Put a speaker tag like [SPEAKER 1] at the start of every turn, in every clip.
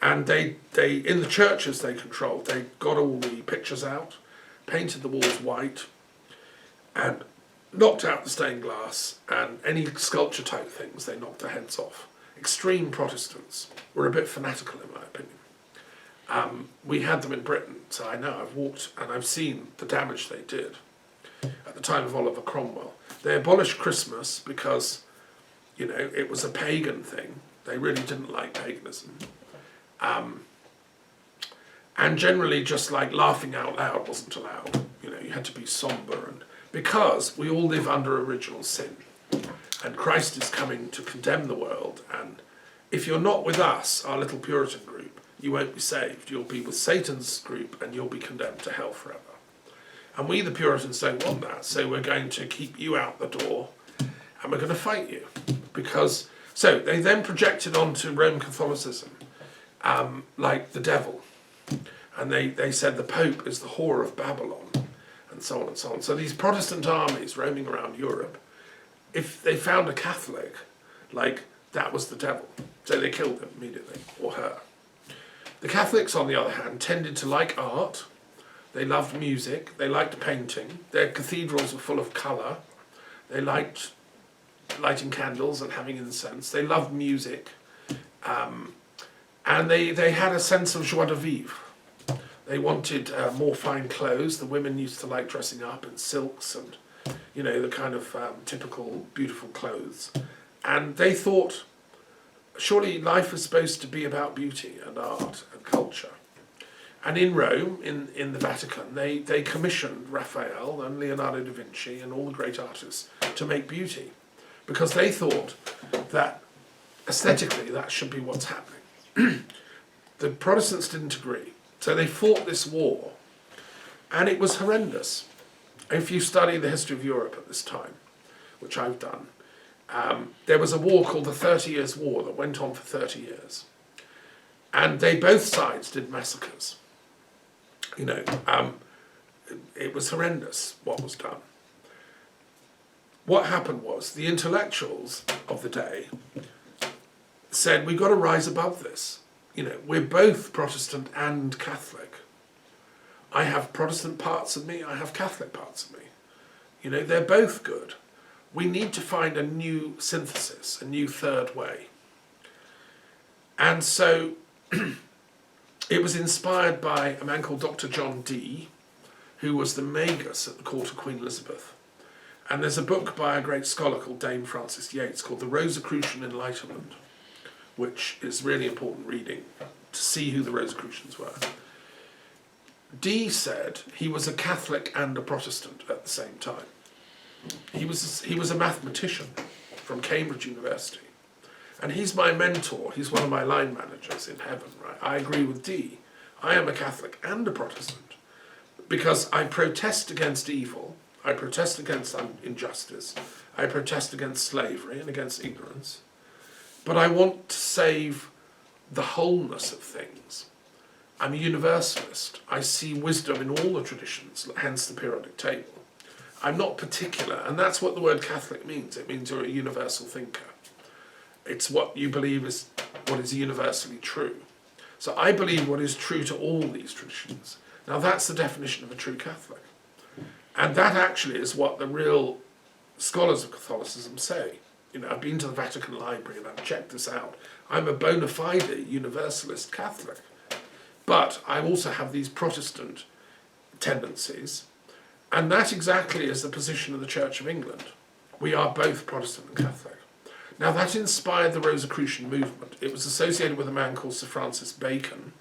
[SPEAKER 1] And they in the churches they controlled, they got all the pictures out, painted the walls white, and knocked out the stained glass, and any sculpture type things they knocked their heads off. Extreme Protestants were a bit fanatical in my opinion. We had them in Britain, so I know, I've walked and I've seen the damage they did at the time of Oliver Cromwell. They abolished Christmas because, you know, it was a pagan thing. They really didn't like paganism. And generally just like laughing out loud wasn't allowed. You know, you had to be somber, and because we all live under original sin. And Christ is coming to condemn the world, and if you're not with us, our little Puritan group, you won't be saved. You'll be with Satan's group and you'll be condemned to hell forever. And we, the Puritans, don't want that, so we're going to keep you out the door and we're going to fight you. Because, so they then projected onto Roman Catholicism like the devil. And they said the Pope is the whore of Babylon, and so on and so on. So these Protestant armies roaming around Europe, if they found a Catholic, like, that was the devil. So they killed him immediately, or her. The Catholics, on the other hand, tended to like art. They loved music. They liked painting. Their cathedrals were full of colour. They liked lighting candles and having incense. They loved music. And they had a sense of joie de vivre. They wanted more fine clothes. The women used to like dressing up in silks and, you know, the kind of typical beautiful clothes. And they thought, surely life is supposed to be about beauty and art and culture. And in Rome, in the Vatican, they commissioned Raphael and Leonardo da Vinci and all the great artists to make beauty, because they thought that aesthetically that should be what's happening. The Protestants didn't agree. So they fought this war, and it was horrendous. If you study the history of Europe at this time, which I've done, there was a war called the 30 Years' War that went on for 30 years. And both sides did massacres. You know, it was horrendous what was done. What happened was the intellectuals of the day said, we've got to rise above this. You know, we're both Protestant and Catholic. I have Protestant parts of me, I have Catholic parts of me. You know, they're both good. We need to find a new synthesis, a new third way. And so it was inspired by a man called Dr. John Dee, who was the magus at the court of Queen Elizabeth. And there's a book by a great scholar called Dame Frances Yates called The Rosicrucian Enlightenment, which is really important reading to see who the Rosicrucians were. Dee said he was a Catholic and a Protestant at the same time. He was a mathematician from Cambridge University. And he's my mentor. He's one of my line managers in heaven, right? I agree with Dee. I am a Catholic and a Protestant because I protest against evil. I protest against injustice. I protest against slavery and against ignorance. But I want to save the wholeness of things. I'm a universalist. I see wisdom in all the traditions, hence the periodic table. I'm not particular, and that's what the word Catholic means. It means you're a universal thinker. It's what you believe is what is universally true. So I believe what is true to all these traditions. Now that's the definition of a true Catholic. And that actually is what the real scholars of Catholicism say. You know, I've been to the Vatican Library and I've checked this out. I'm a bona fide universalist Catholic. But I also have these Protestant tendencies. And that exactly is the position of the Church of England. We are both Protestant and Catholic. Now that inspired the Rosicrucian movement. It was associated with a man called Sir Francis Bacon,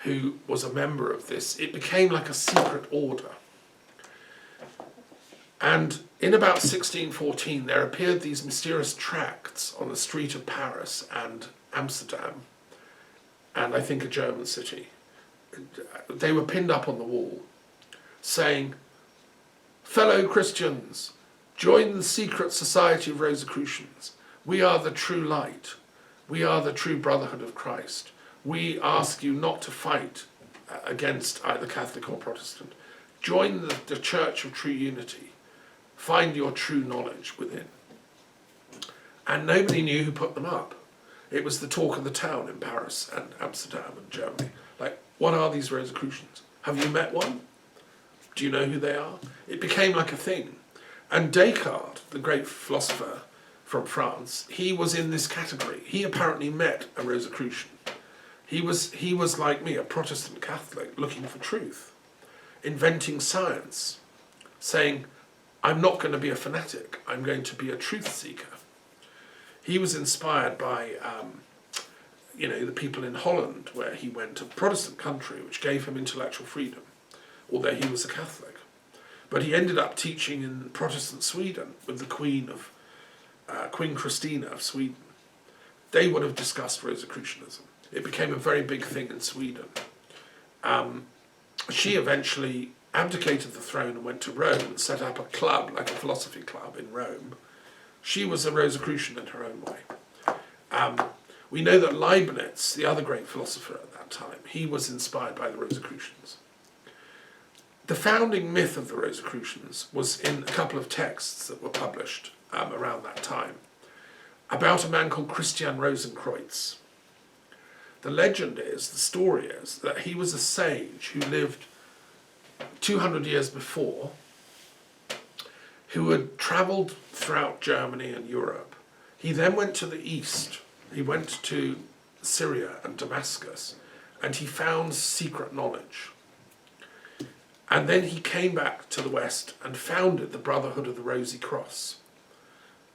[SPEAKER 1] who was a member of this. It became like a secret order. And in about 1614, there appeared these mysterious tracts on the street of Paris and Amsterdam, and I think a German city. They were pinned up on the wall, saying, "Fellow Christians, join the secret society of Rosicrucians. We are the true light. We are the true brotherhood of Christ. We ask you not to fight against either Catholic or Protestant. Join the Church of True Unity. Find your true knowledge within." And nobody knew who put them up. It was the talk of the town in Paris and Amsterdam and Germany. Like, what are these Rosicrucians? Have you met one? Do you know who they are? It became like a thing. And Descartes, the great philosopher from France, he was in this category. He apparently met a Rosicrucian. He was like me, a Protestant Catholic, looking for truth, inventing science, saying, I'm not going to be a fanatic, I'm going to be a truth seeker. He was inspired by, the people in Holland, where he went, a Protestant country, which gave him intellectual freedom, although he was a Catholic. But he ended up teaching in Protestant Sweden with the Queen Christina of Sweden. They would have discussed Rosicrucianism. It became a very big thing in Sweden. She eventually abdicated the throne and went to Rome and set up a club, like a philosophy club in Rome. She was a Rosicrucian in her own way. We know that Leibniz, the other great philosopher at that time, he was inspired by the Rosicrucians. The founding myth of the Rosicrucians was in a couple of texts that were published around that time, about a man called Christian Rosicrucianism. The legend is, the story is, that he was a sage who lived 200 years before, who had travelled throughout Germany and Europe. He then went to the east. He went to Syria and Damascus, and he found secret knowledge. And then he came back to the west and founded the Brotherhood of the Rosy Cross.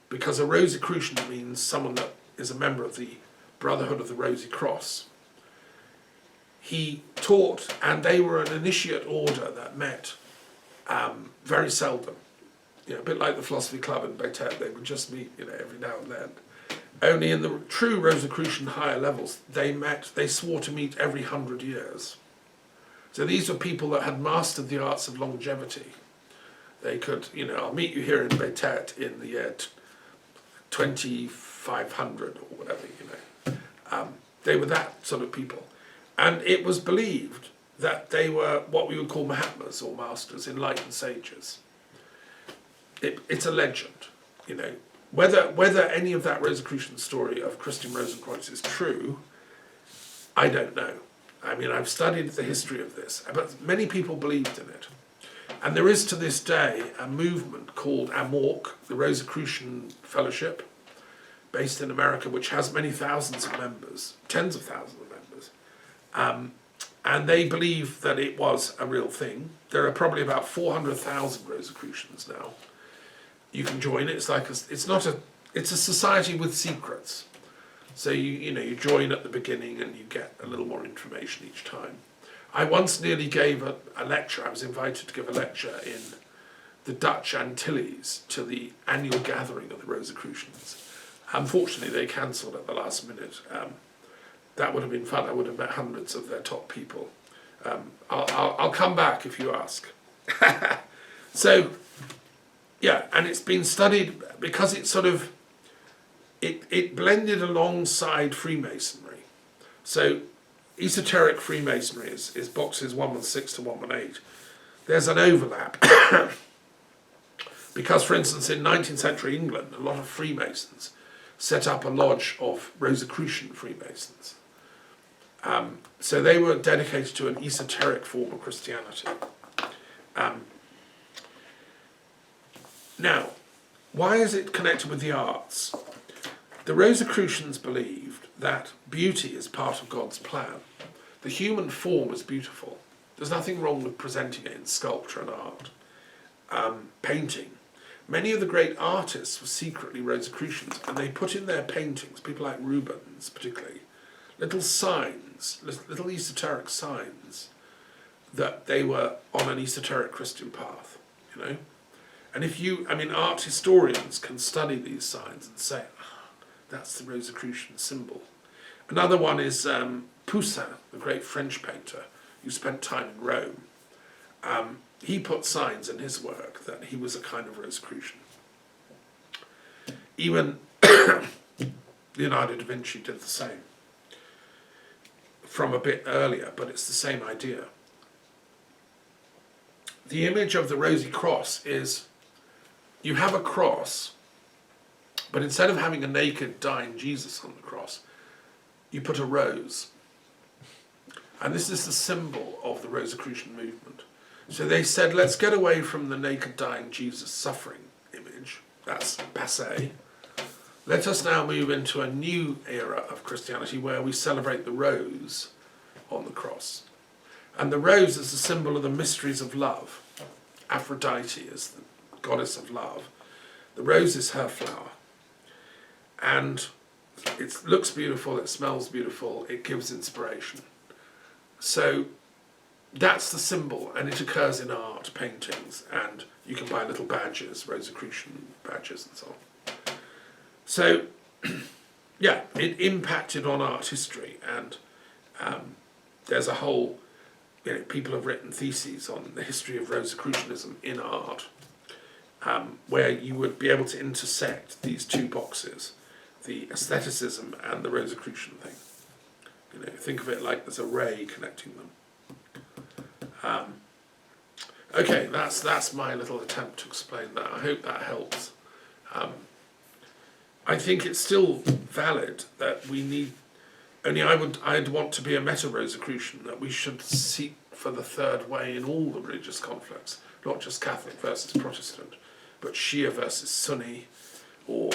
[SPEAKER 1] Because a Rosicrucian means someone that is a member of the Brotherhood of the Rosy Cross. He taught, and they were an initiate order that met very seldom. A bit like the philosophy club in Betete, they would just meet, every now and then. Only in the true Rosicrucian higher levels, they swore to meet every 100 years. So these were people that had mastered the arts of longevity. They could, I'll meet you here in Betete in the year 2500 or whatever, They were that sort of people. And it was believed that they were what we would call Mahatmas or masters, enlightened sages. It's a legend, Whether any of that Rosicrucian story of Christian Rosicrucianism is true, I don't know. I mean, I've studied the history of this, but many people believed in it. And there is to this day a movement called AMORC, the Rosicrucian Fellowship, based in America, which has many thousands of members, tens of thousands of members. And they believe that it was a real thing. There are probably about 400,000 Rosicrucians now. You can join it. It's a society with secrets. So you join at the beginning and you get a little more information each time. I once nearly gave a lecture. I was invited to give a lecture in the Dutch Antilles to the annual gathering of the Rosicrucians. Unfortunately, they cancelled at the last minute. That would have been fun. I would have met hundreds of their top people. I'll come back if you ask. So, yeah, and it's been studied because it it blended alongside Freemasonry. So esoteric Freemasonry is boxes 116 to 118. There's an overlap. Because, for instance, in 19th century England, a lot of Freemasons set up a lodge of Rosicrucian Freemasons. So they were dedicated to an esoteric form of Christianity. Now, why is it connected with the arts? The Rosicrucians believed that beauty is part of God's plan. The human form is beautiful. There's nothing wrong with presenting it in sculpture and art. Painting. Many of the great artists were secretly Rosicrucians, and they put in their paintings, people like Rubens particularly, little signs, little esoteric signs that they were on an esoteric Christian path, And art historians can study these signs and say, that's the Rosicrucian symbol. Another one is Poussin, the great French painter who spent time in Rome. He put signs in his work that he was a kind of Rosicrucian. Even Leonardo da Vinci did the same. From a bit earlier, but it's the same idea. The image of the Rosy Cross is, you have a cross, but instead of having a naked, dying Jesus on the cross, you put a rose. And this is the symbol of the Rosicrucian movement. So they said, let's get away from the naked dying Jesus suffering image. That's passé. Let us now move into a new era of Christianity where we celebrate the rose on the cross. And the rose is a symbol of the mysteries of love. Aphrodite is the goddess of love. The rose is her flower. And it looks beautiful, it smells beautiful, it gives inspiration. So that's the symbol, and it occurs in art, paintings, and you can buy little badges, Rosicrucian badges and so on. So, yeah, it impacted on art history, and there's a whole, people have written theses on the history of Rosicrucianism in art, where you would be able to intersect these two boxes, the aestheticism and the Rosicrucian thing. Think of it like there's a ray connecting them. Okay, that's my little attempt to explain that. I hope that helps. I think it's still valid that we need. Only I'd want to be a meta-Rosicrucian, that we should seek for the third way in all the religious conflicts, not just Catholic versus Protestant, but Shia versus Sunni, or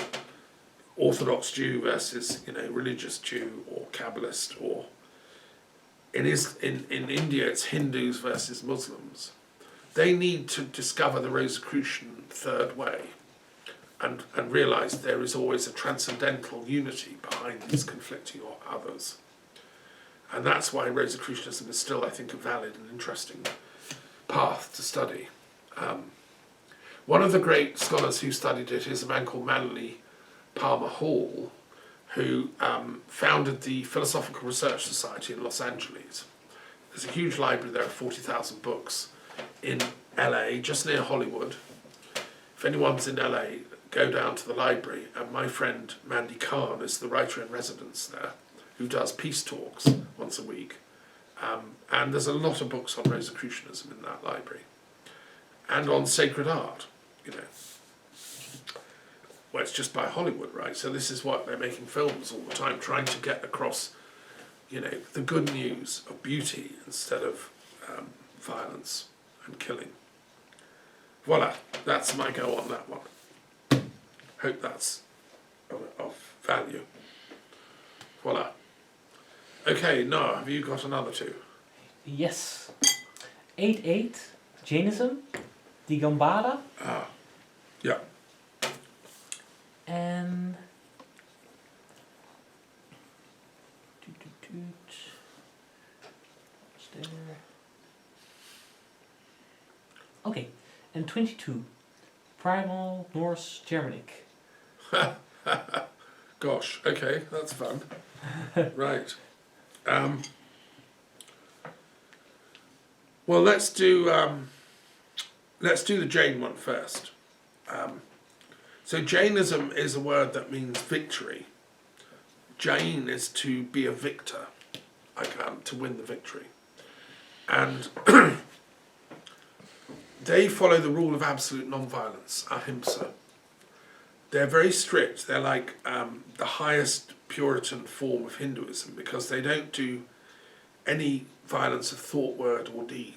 [SPEAKER 1] Orthodox Jew versus religious Jew, or Kabbalist, or in India it's Hindus versus Muslims. They need to discover the Rosicrucian third way and realise there is always a transcendental unity behind these conflicting others. And that's why Rosicrucianism is still, I think, a valid and interesting path to study. One of the great scholars who studied it is a man called Manly Palmer Hall, who founded the Philosophical Research Society in Los Angeles. There's a huge library there of 40,000 books in LA, just near Hollywood. If anyone's in LA, go down to the library, and my friend Mandy Khan is the writer-in-residence there, who does peace talks once a week. And there's a lot of books on Rosicrucianism in that library. And on sacred art, Well, it's just by Hollywood, right? So this is what they're making films all the time, trying to get across, the good news of beauty instead of violence and killing. Voila, that's my go on that one. Hope that's of value. Voila. Okay, Noah, have you got another two?
[SPEAKER 2] Yes. 8.8, Jainism, Digambara.
[SPEAKER 1] Yeah.
[SPEAKER 2] And what's there? Okay, and 22, Primal Norse Germanic.
[SPEAKER 1] Gosh, okay, that's fun. Right. Well, let's do the Jain one first. So Jainism is a word that means victory. Jain is to be a victor, to win the victory. And they follow the rule of absolute non-violence, ahimsa. They're very strict. They're like the highest Puritan form of Hinduism because they don't do any violence of thought, word or deed.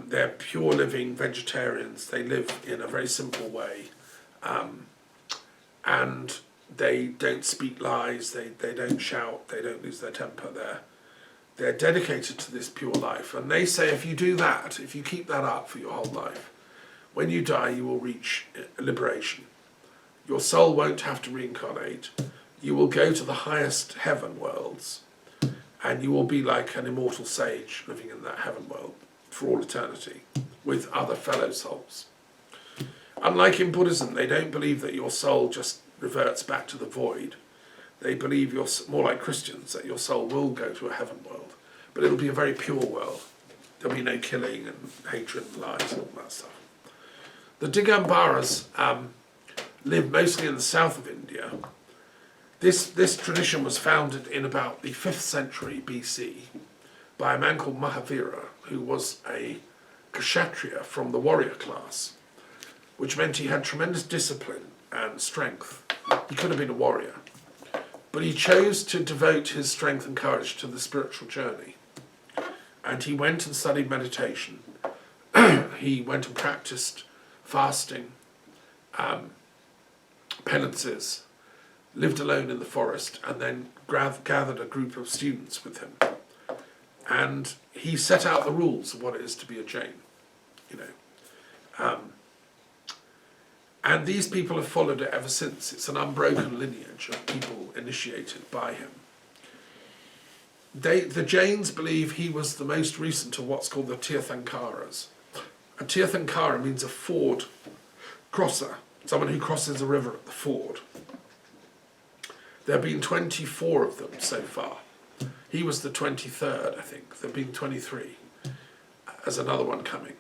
[SPEAKER 1] They're pure living vegetarians. They live in a very simple way. And they don't speak lies, they don't shout, they don't lose their temper. They're dedicated to this pure life. And they say if you do that, if you keep that up for your whole life, when you die you will reach liberation. Your soul won't have to reincarnate. You will go to the highest heaven worlds and you will be like an immortal sage living in that heaven world for all eternity with other fellow souls. Unlike in Buddhism, they don't believe that your soul just reverts back to the void. They believe you're more like Christians, that your soul will go to a heaven world, but it'll be a very pure world. There'll be no killing and hatred and lies and all that stuff. The Digambaras live mostly in the south of India. This tradition was founded in about the 5th century BC by a man called Mahavira, who was a kshatriya from the warrior class, which meant he had tremendous discipline and strength. He could have been a warrior, But he chose to devote his strength and courage to the spiritual journey. And he went and studied meditation. He went and practiced fasting, penances, lived alone in the forest, and then gathered a group of students with him. And he set out the rules of what it is to be a Jain, you know. And these people have followed it ever since. It's an unbroken lineage of people initiated by him. The Jains believe he was the most recent of what's called the Tirthankaras. A Tirthankara means a ford crosser, someone who crosses a river at the ford. There have been 24 of them so far. He was the 23rd, I think. There have been 23. There's another one coming.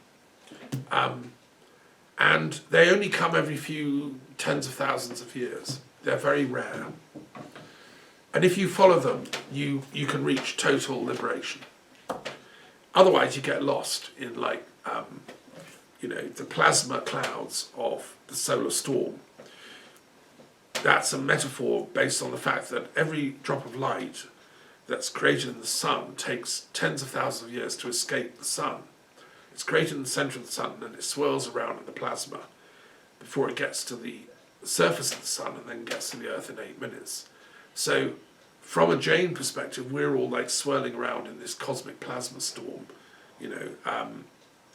[SPEAKER 1] And they only come every few tens of thousands of years. They're very rare. And if you follow them, you can reach total liberation. Otherwise, you get lost in, like, you know, the plasma clouds of the solar storm. That's a metaphor based on the fact that every drop of light that's created in the sun takes tens of thousands of years to escape the sun. It's created in the centre of the sun and it swirls around in the plasma before it gets to the surface of the sun and then gets to the earth in 8 minutes. So from a Jain perspective, we're all like swirling around in this cosmic plasma storm. You know,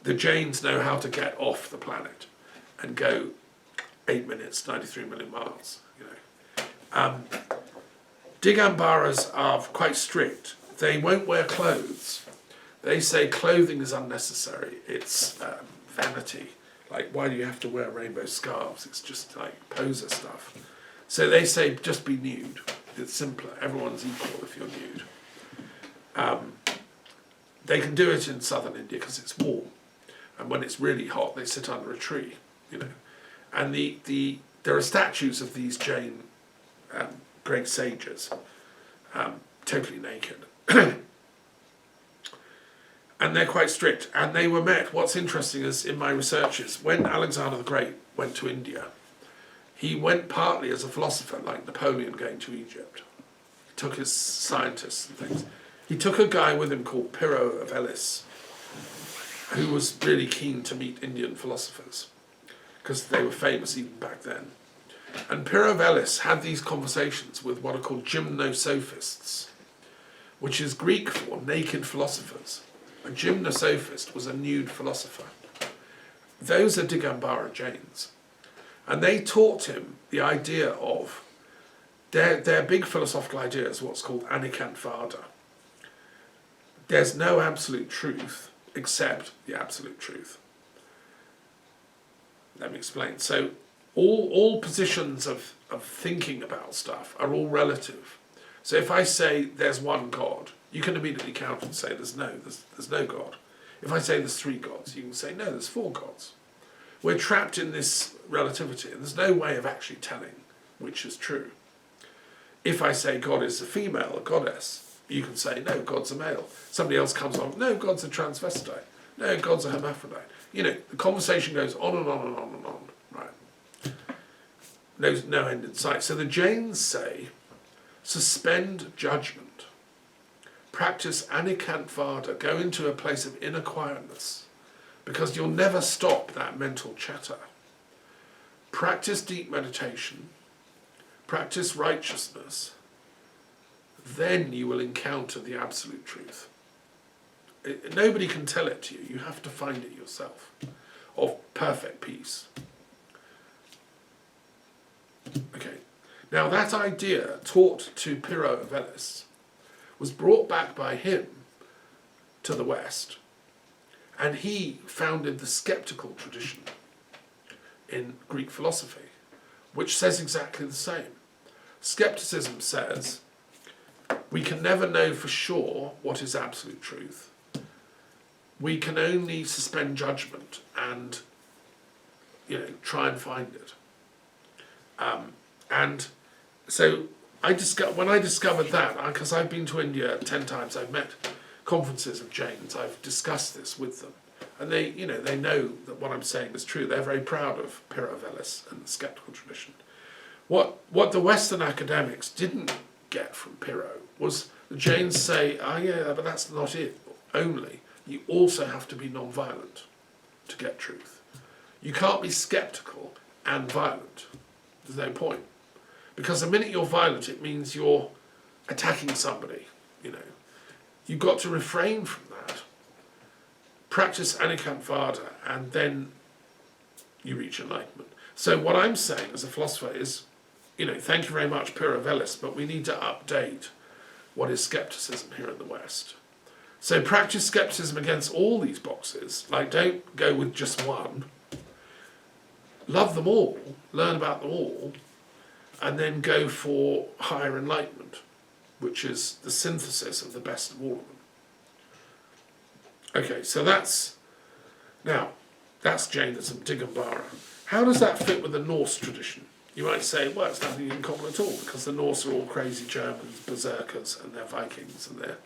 [SPEAKER 1] the Jains know how to get off the planet and go 8 minutes, 93 million miles. You know, Digambaras are quite strict. They won't wear clothes. They say clothing is unnecessary. It's vanity. Like, why do you have to wear rainbow scarves? It's just like poser stuff. So they say just be nude. It's simpler. Everyone's equal if you're nude. They can do it in southern India because it's warm. And when it's really hot, they sit under a tree, you know. And there are statues of these Jain great sages, totally naked. And they're quite strict. And they were met, what's interesting is in my research is when Alexander the Great went to India, he went partly as a philosopher, like Napoleon going to Egypt. He took his scientists and things. He took a guy with him called Pyrrho of Elis, who was really keen to meet Indian philosophers, because they were famous even back then. And Pyrrho of Elis had these conversations with what are called gymnosophists, which is Greek for naked philosophers. A gymnosophist was a nude philosopher. Those are Digambara Jains. And they taught him the idea of, their big philosophical idea is what's called Anikantavada. There's no absolute truth except the absolute truth. Let me explain. So all positions of thinking about stuff are all relative. So if I say there's one God, you can immediately counter and say there's no God. If I say there's 3 gods, you can say no, there's 4 gods. We're trapped in this relativity, and there's no way of actually telling which is true. If I say God is a female, a goddess, you can say no, God's a male. Somebody else comes along, no, God's a transvestite. No, God's a hermaphrodite. You know, the conversation goes on and on and on and on. Right? No end in sight. So the Jains say, suspend judgment. Practice Anikantavada. Go into a place of inner quietness, because you'll never stop that mental chatter. Practice deep meditation. Practice righteousness. Then you will encounter the absolute truth. Nobody can tell it to you. You have to find it yourself. Of perfect peace. Okay. Now that idea, taught to Pyrrho of Elis, was brought back by him to the West, and he founded the skeptical tradition in Greek philosophy, which says exactly the same. Skepticism says we can never know for sure what is absolute truth. We can only suspend judgment and, you know, try and find it. And so when I discovered that, because I've been to India 10 times, I've met conferences of Jains, I've discussed this with them, and they know that what I'm saying is true. They're very proud of Pyrrho of Elis and the skeptical tradition. What the Western academics didn't get from Pyrrho was the Jains say, yeah, but that's not it only. You also have to be non-violent to get truth. You can't be sceptical and violent. There's no point. Because the minute you're violent, it means you're attacking somebody, You've got to refrain from that. Practice Anikantvada, and then you reach enlightenment. So what I'm saying as a philosopher is, thank you very much, Pyrrho Velis, but we need to update what is skepticism here in the West. So practice skepticism against all these boxes. Like, don't go with just one. Love them all, learn about them all, and then go for higher enlightenment, which is the synthesis of the best of all of them. Okay, so that's Jainism, Digambara. How does that fit with the Norse tradition? You might say, well, it's nothing in common at all, because the Norse are all crazy Germans, berserkers, and they're Vikings, and they're,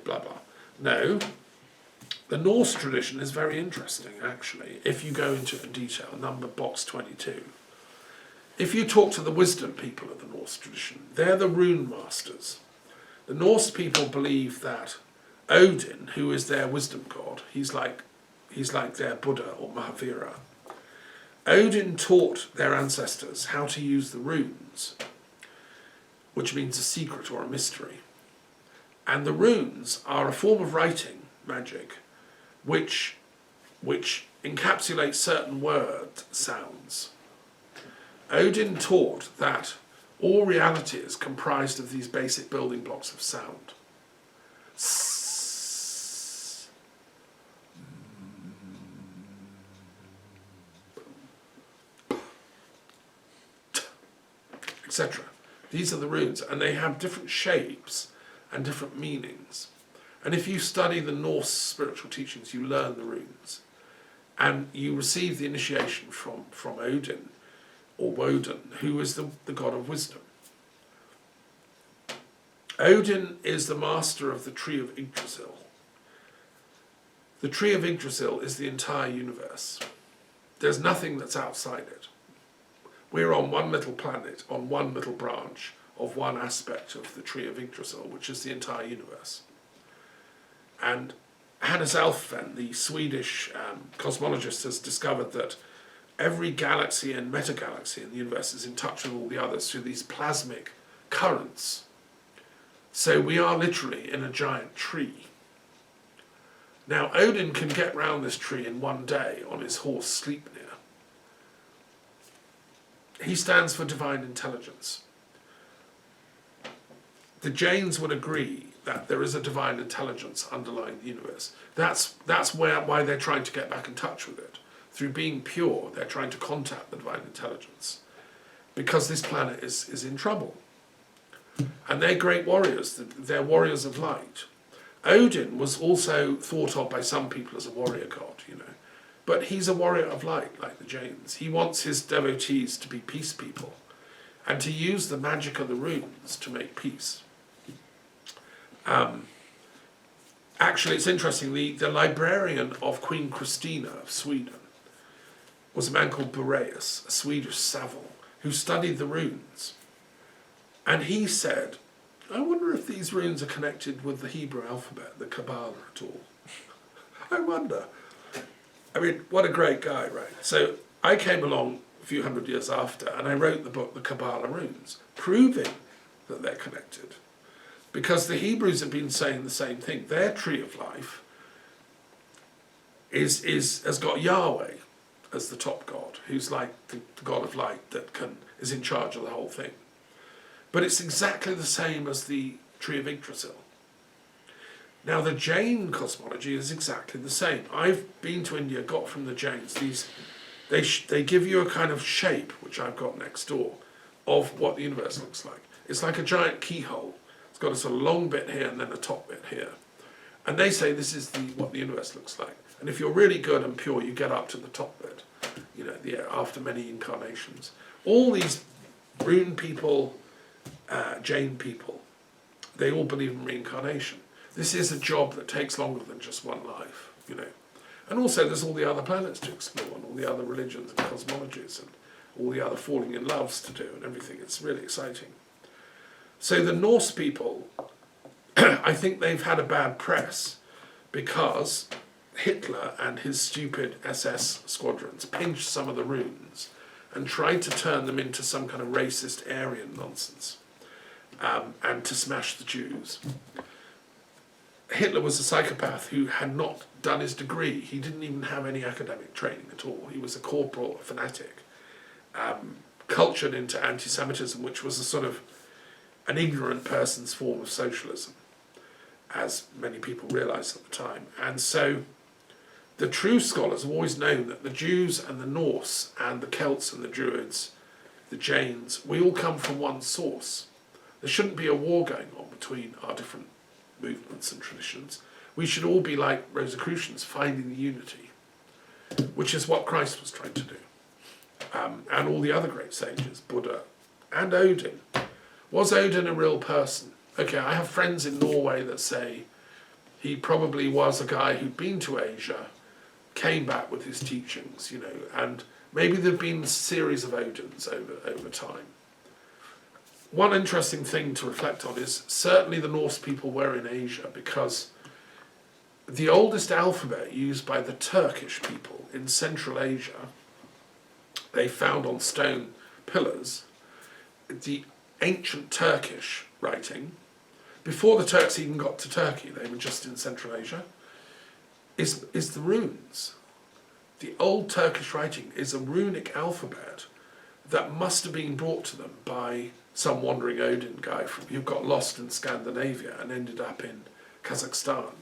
[SPEAKER 1] blah, blah. No, the Norse tradition is very interesting, actually, if you go into it in detail, box 22. If you talk to the wisdom people of the Norse tradition, they're the rune masters. The Norse people believe that Odin, who is their wisdom god, he's like their Buddha or Mahavira. Odin taught their ancestors how to use the runes, which means a secret or a mystery. And the runes are a form of writing magic which encapsulates certain word sounds. Odin taught that all reality is comprised of these basic building blocks of sound. Etc. These are the runes, and they have different shapes and different meanings. And if you study the Norse spiritual teachings, you learn the runes. And you receive the initiation from Odin, or Woden, who is the god of wisdom. Odin is the master of the tree of Yggdrasil. The tree of Yggdrasil is the entire universe. There's nothing that's outside it. We're on one little planet, on one little branch of one aspect of the tree of Yggdrasil, which is the entire universe. And Hannes Alfvén, the Swedish cosmologist, has discovered that every galaxy and metagalaxy in the universe is in touch with all the others through these plasmic currents. So we are literally in a giant tree. Now, Odin can get round this tree in one day on his horse Sleipnir. He stands for divine intelligence. The Jains would agree that there is a divine intelligence underlying the universe. That's why they're trying to get back in touch with it. Through being pure, they're trying to contact the divine intelligence. Because this planet is in trouble. And they're great warriors. They're warriors of light. Odin was also thought of by some people as a warrior god, But he's a warrior of light, like the Jains. He wants his devotees to be peace people and to use the magic of the runes to make peace. Actually, it's interesting, the librarian of Queen Christina of Sweden was a man called Boreas, a Swedish savant, who studied the runes. And he said, I wonder if these runes are connected with the Hebrew alphabet, the Kabbalah at all. I wonder. I mean, what a great guy, right? So I came along a few hundred years after, and I wrote the book, The Kabbalah Runes, proving that they're connected. Because the Hebrews have been saying the same thing. Their tree of life has got Yahweh as the top god, who's like the god of light that is in charge of the whole thing. But it's exactly the same as the tree of Yggdrasil. Now the Jain cosmology is exactly the same. I've been to India, got from the Jains they give you a kind of shape, which I've got next door, of what the universe looks like. It's like a giant keyhole. It's got a sort of long bit here and then a top bit here. And they say this is what the universe looks like. And if you're really good and pure, you get up to the top bit, after many incarnations. All these rune people, Jain people, they all believe in reincarnation. This is a job that takes longer than just one life, And also there's all the other planets to explore and all the other religions and cosmologies and all the other falling in loves to do and everything. It's really exciting. So the Norse people, I think they've had a bad press because Hitler and his stupid SS squadrons pinched some of the runes and tried to turn them into some kind of racist Aryan nonsense, and to smash the Jews. Hitler was a psychopath who had not done his degree. He didn't even have any academic training at all. He was a corporal, a fanatic, cultured into anti-Semitism, which was a sort of an ignorant person's form of socialism, as many people realised at the time. And so the true scholars have always known that the Jews and the Norse and the Celts and the Druids, the Jains, we all come from one source. There shouldn't be a war going on between our different movements and traditions. We should all be like Rosicrucians, finding the unity, which is what Christ was trying to do. And all the other great sages, Buddha and Odin. Was Odin a real person? Okay, I have friends in Norway that say he probably was a guy who'd been to Asia, came back with his teachings, and maybe there've been a series of Odins over time. One interesting thing to reflect on is certainly the Norse people were in Asia, because the oldest alphabet used by the Turkish people in Central Asia, they found on stone pillars, the ancient Turkish writing, before the Turks even got to Turkey, they were just in Central Asia, is the runes. The old Turkish writing is a runic alphabet that must have been brought to them by some wandering Odin guy who got lost in Scandinavia and ended up in Kazakhstan,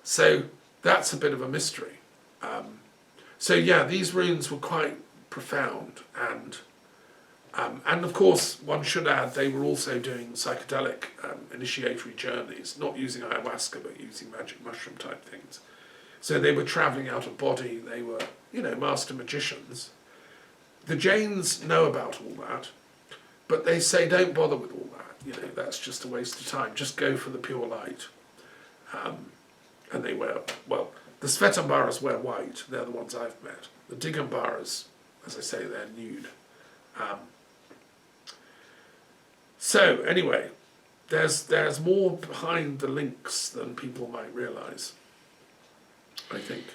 [SPEAKER 1] So that's a bit of a mystery. So yeah, these runes were quite profound, and of course one should add they were also doing psychedelic initiatory journeys, not using ayahuasca but using magic mushroom type things. So they were travelling out of body, they were, master magicians. The Jains know about all that, but they say don't bother with all that, that's just a waste of time, just go for the pure light. And they wear, the Svetambaras wear white, they're the ones I've met. The Digambaras, as I say, they're nude. So anyway, there's more behind the links than people might realise, I think.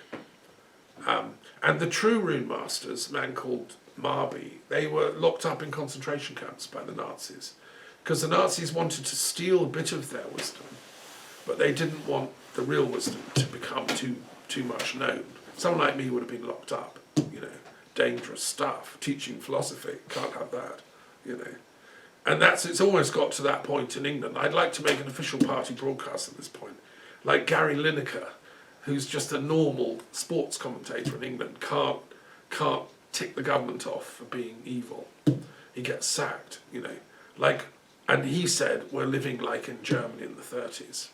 [SPEAKER 1] And the true rune masters, a man called Marby, they were locked up in concentration camps by the Nazis, because the Nazis wanted to steal a bit of their wisdom, but they didn't want the real wisdom to become too much known. Someone like me would have been locked up, dangerous stuff, teaching philosophy, can't have that, And it's almost got to that point in England. I'd like to make an official party broadcast at this point. Like Gary Lineker, who's just a normal sports commentator in England, can't tick the government off for being evil. He gets sacked, and he said we're living like in Germany in the 30s.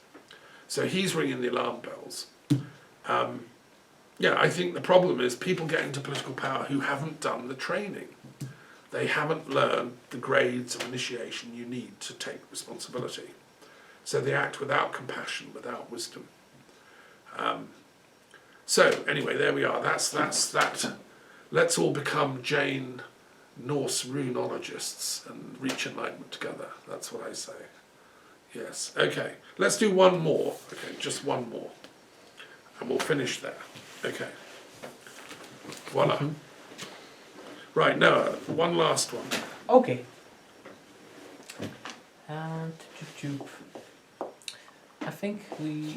[SPEAKER 1] So he's ringing the alarm bells. I think the problem is people get into political power who haven't done the training. They haven't learned the grades of initiation you need to take responsibility. So they act without compassion, without wisdom. So anyway, there we are. That's that. Let's all become Jain Norse runologists and reach enlightenment together. That's what I say. Yes. Okay. Let's do one more. Okay, just one more, and we'll finish there. Okay. Voila. Mm-hmm. Right, Noah, one last one.
[SPEAKER 2] Okay. And I think we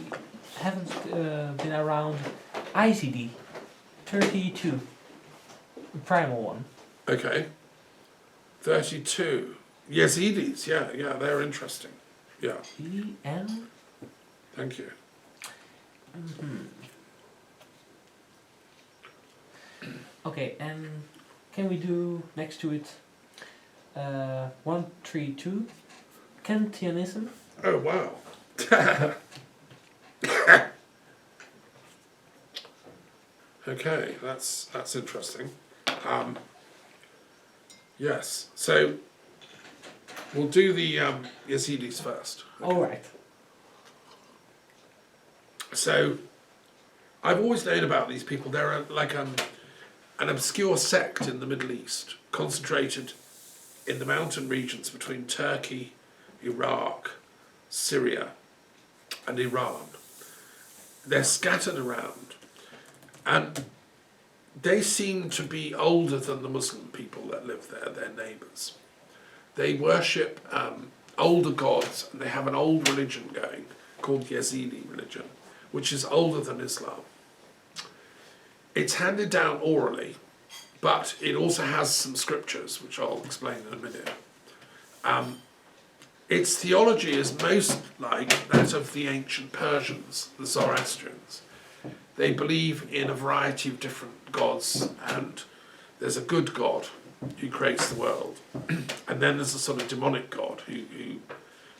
[SPEAKER 2] haven't been around ICD 32, the primal one.
[SPEAKER 1] Okay. 32. Yezidis, yeah, they're interesting. Yeah.
[SPEAKER 2] EN?
[SPEAKER 1] Thank you.
[SPEAKER 2] Mm-hmm. Okay, and can we do next to it 132 Kantianism?
[SPEAKER 1] Oh wow. Okay, that's interesting. Yes, so we'll do the Yezidis first. Okay.
[SPEAKER 2] All right.
[SPEAKER 1] So I've always known about these people. They're like an obscure sect in the Middle East, concentrated in the mountain regions between Turkey, Iraq, Syria, and Iran. They're scattered around, and they seem to be older than the Muslim people that live there, their neighbours. They worship older gods, and they have an old religion going called Yezidi religion, which is older than Islam. It's handed down orally, but it also has some scriptures, which I'll explain in a minute. Its theology is most like that of the ancient Persians, the Zoroastrians. They believe in a variety of different gods, and there's a good God who creates the world, and then there's a sort of demonic God who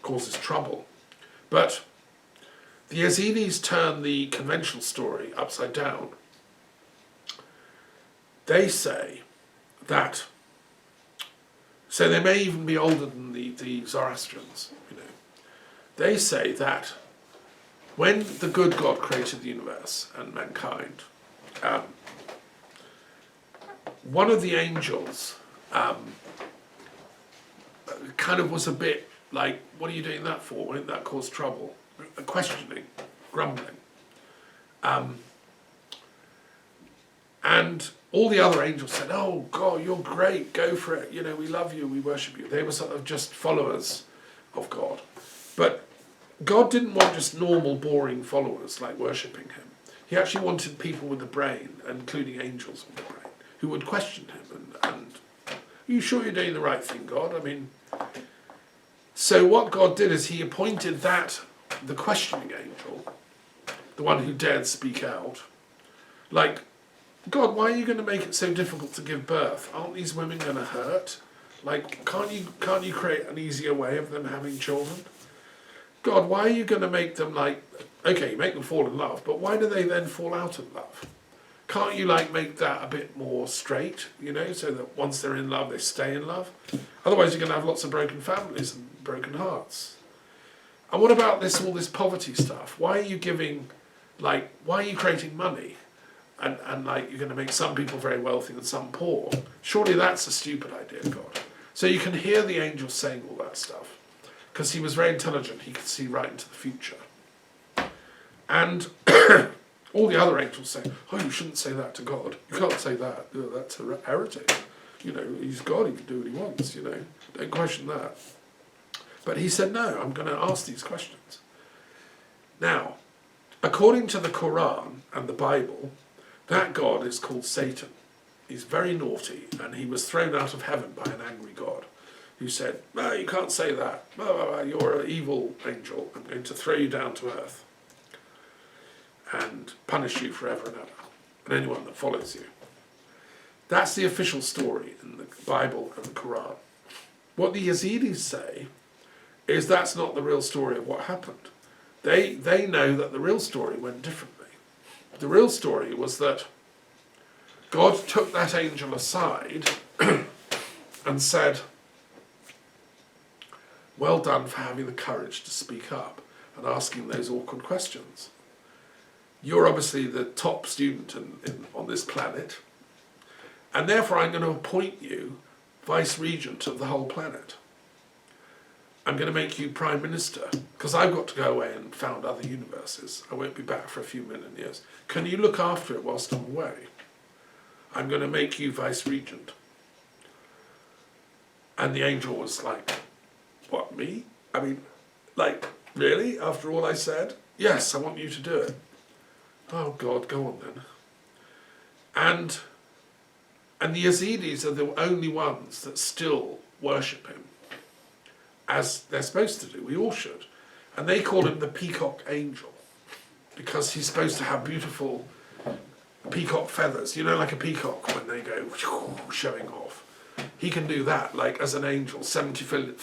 [SPEAKER 1] causes trouble. But the Yezidis turn the conventional story upside down. They say that, so they may even be older than the Zoroastrians, you know. They say that when the good God created the universe and mankind, one of the angels kind of was a bit like, what are you doing that for? Won't that cause trouble? Questioning, grumbling. And all the other angels said, oh God, you're great, go for it, you know, we love you, we worship you. They were sort of just followers of God. But God didn't want just normal, boring followers like worshipping him. He actually wanted people with a brain, including angels with a brain, who would question him and are you sure you're doing the right thing, God? I mean, so what God did is he appointed the questioning angel, the one who dared speak out, like, God, why are you going to make it so difficult to give birth? Aren't these women going to hurt? Like, can't you create an easier way of them having children? God, why are you going to make them like, okay, you make them fall in love, but why do they then fall out of love? Can't you like make that a bit more straight, you know, so that once they're in love, they stay in love? Otherwise you're going to have lots of broken families and broken hearts. And what about all this poverty stuff? Why are you creating money? And like, you're going to make some people very wealthy and some poor. Surely that's a stupid idea, God. So you can hear the angel saying all that stuff, because he was very intelligent. He could see right into the future. And all the other angels say, oh, you shouldn't say that to God. You can't say that. That's a heretic. You know, he's God, he can do what he wants, you know. Don't question that. But he said, no, I'm going to ask these questions. Now, according to the Quran and the Bible, that God is called Satan. He's very naughty, and he was thrown out of heaven by an angry God who said, no, you can't say that. You're an evil angel. I'm going to throw you down to earth and punish you forever and ever, and anyone that follows you. That's the official story in the Bible and the Quran. What the Yezidis say is that's not the real story of what happened. They know that the real story went differently. The real story was that God took that angel aside and said, well done for having the courage to speak up and asking those awkward questions. You're obviously the top student on this planet, and therefore I'm going to appoint you vice regent of the whole planet. I'm going to make you prime minister, because I've got to go away and found other universes. I won't be back for a few million years. Can you look after it whilst I'm away? I'm going to make you vice regent. And the angel was like, what, me? I mean, like, really? After all I said? Yes, I want you to do it. Oh God, go on then. And the Yezidis are the only ones that still worship him, as they're supposed to do. We all should. And they call him the peacock angel, because he's supposed to have beautiful peacock feathers, you know, like a peacock when they go showing off. He can do that, like as an angel, 70